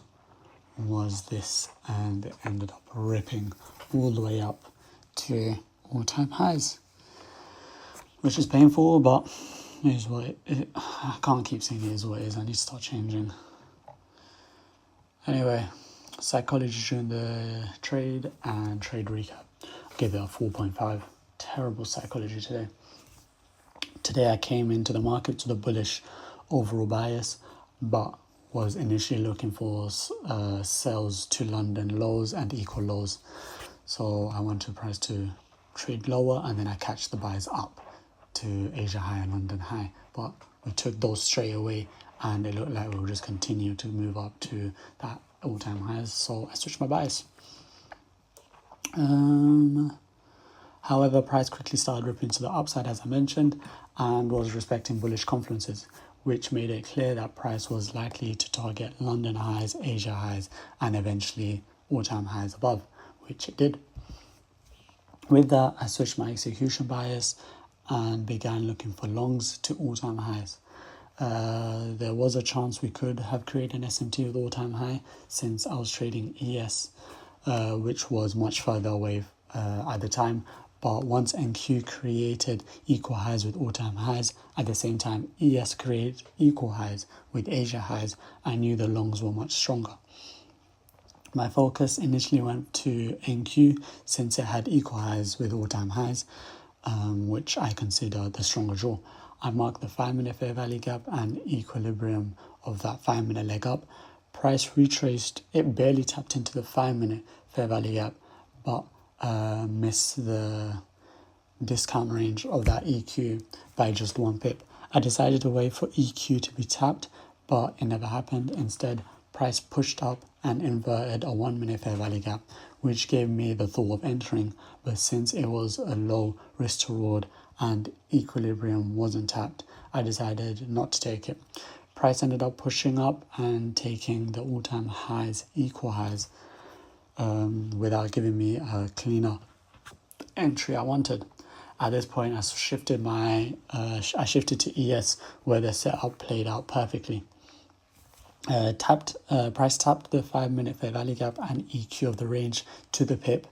was this, and it ended up ripping all the way up to all-time highs, which is painful, but it is what it is. I can't keep saying it is what it is. I need to start changing. Anyway, psychology during the trade and trade recap. I gave it a 4.5. Terrible psychology today. Today I came into the market to the bullish overall bias, but was initially looking for sells to London lows and equal lows. So I want to price to trade lower and then I catch the buys up to Asia high and London high. But we took those straight away and it looked like we will just continue to move up to that all-time highs. So I switched my buys. However, price quickly started ripping to the upside, as I mentioned, and was respecting bullish confluences, which made it clear that price was likely to target London highs, Asia highs, and eventually all-time highs above, which it did. With that, I switched my execution bias and began looking for longs to all-time highs. There was a chance we could have created an SMT with all-time high since I was trading ES, which was much further away at the time. But once NQ created equal highs with all-time highs, at the same time ES created equal highs with Asia highs, I knew the longs were much stronger. My focus initially went to NQ since it had equal highs with all-time highs, which I consider the stronger draw. I marked the 5-minute fair value gap and equilibrium of that 5-minute leg up. Price retraced, it barely tapped into the 5-minute fair value gap, but missed the discount range of that EQ by just 1 pip. I decided to wait for EQ to be tapped, but it never happened. Instead, price pushed up and inverted a 1-minute fair value gap, which gave me the thought of entering, but since it was a low risk to reward and equilibrium wasn't tapped, I decided not to take it. Price ended up pushing up and taking the all-time highs, equal highs, without giving me a cleaner entry I wanted. At this point, I shifted to ES, where the setup played out perfectly. Price tapped the 5-minute fair value gap and EQ of the range to the pip,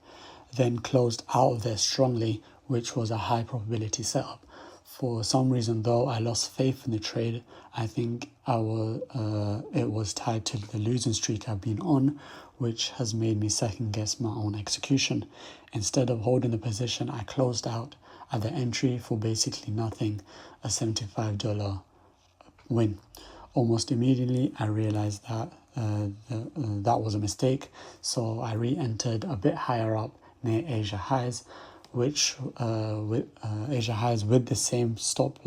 then closed out of there strongly, which was a high probability setup. For some reason, though, I lost faith in the trade. I think it was tied to the losing streak I've been on, which has made me second guess my own execution. Instead of holding the position, I closed out at the entry for basically nothing, a $75 win. Almost immediately, I realized that that was a mistake, so I re-entered a bit higher up near Asia highs, with the same stop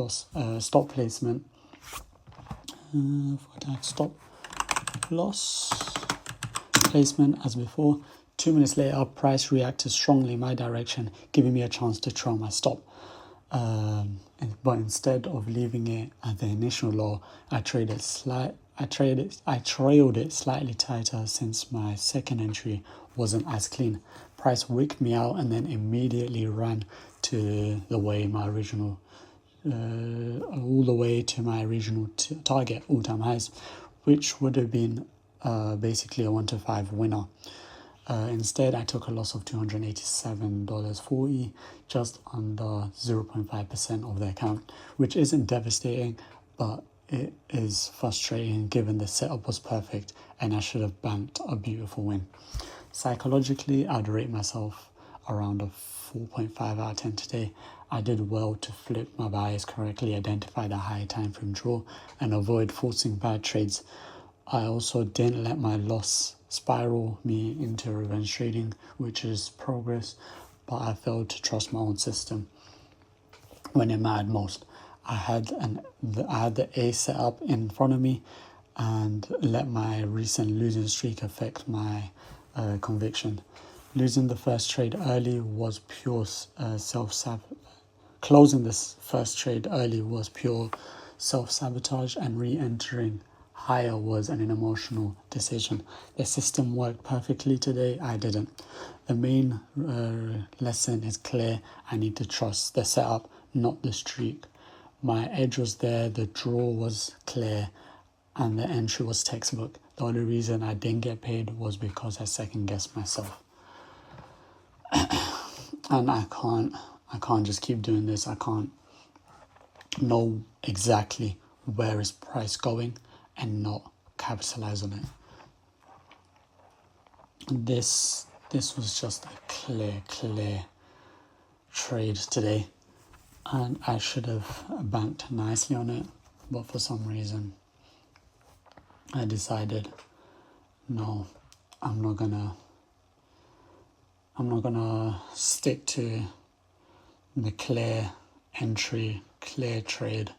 placement. Stop loss placement as before. 2 minutes later, price reacted strongly in my direction, giving me a chance to trail my stop. But instead of leaving it at the initial low, I trailed it slightly tighter since my second entry wasn't as clean. Price wicked me out and then immediately ran to the way my original, all the way to my original target, all-time highs, which would have been basically a 1-to-5 winner. Instead, I took a loss of $287.40, just under 0.5% of the account, which isn't devastating, but it is frustrating given the setup was perfect and I should have banked a beautiful win. Psychologically, I'd rate myself around a 4.5 out of 10 today. I did well to flip my bias correctly, identify the high time frame draw, and avoid forcing bad trades. I also didn't let my loss spiral me into revenge trading, which is progress, but I failed to trust my own system when it mattered most. I had the A set up in front of me and let my recent losing streak affect my conviction. Losing the first trade early was pure Closing this first trade early was pure self-sabotage, and re-entering higher was an emotional decision. The system worked perfectly today, I didn't. The main lesson is clear. I need to trust the setup, not the streak. My edge was there, the draw was clear, and the entry was textbook. The only reason I didn't get paid was because I second guessed myself. And I can't just keep doing this. I can't know exactly where is price going and not capitalize on it. This was just a clear trade today, and I should have banked nicely on it, but for some reason I decided no, I'm not gonna stick to the clear entry, clear trade,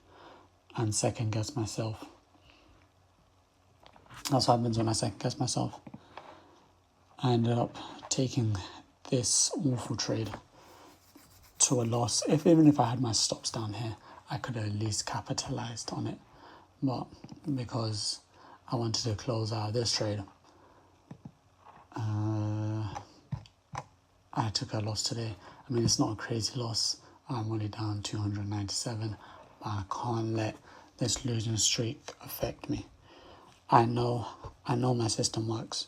and second guess myself. That's what happens when I second guess myself. I ended up taking this awful trade to a loss. Even if I had my stops down here, I could have at least capitalized on it. But because I wanted to close out this trade, I took a loss today. I mean, it's not a crazy loss. I'm only down 297, but I can't let this losing streak affect me. I know my system works.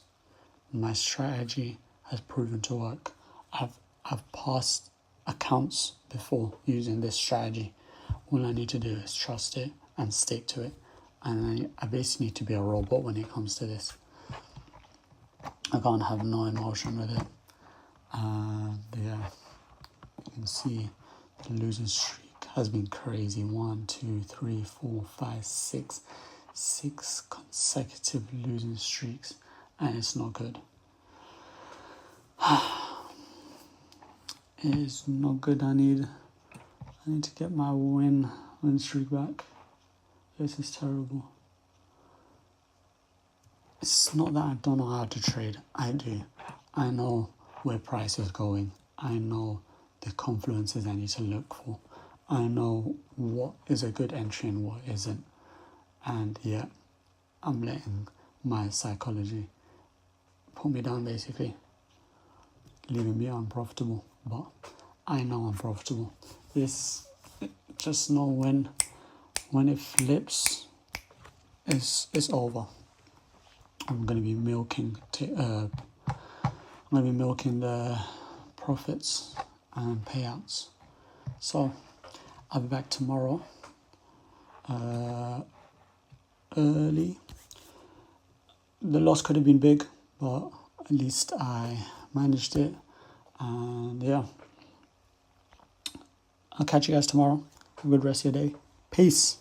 My strategy has proven to work. I've passed accounts before using this strategy. All I need to do is trust it and stick to it. And I basically need to be a robot when it comes to this. I can't have no emotion with it. Yeah, you can see the losing streak has been crazy. 1, 2, 3, 4, 5, 6 consecutive losing streaks, and it's not good. It is not good. I need to get my win streak back. This is terrible. It's not that I don't know how to trade. I do. I know where price is going. I know the confluences I need to look for. I know what is a good entry and what isn't. And yeah, I'm letting my psychology put me down, basically, leaving me unprofitable. But I know I'm profitable. Just know when it flips, it's over. I'm gonna be milking the profits and payouts. So I'll be back tomorrow early. The loss could have been big, but at least I managed it. And yeah, I'll catch you guys tomorrow. Have a good rest of your day. Peace.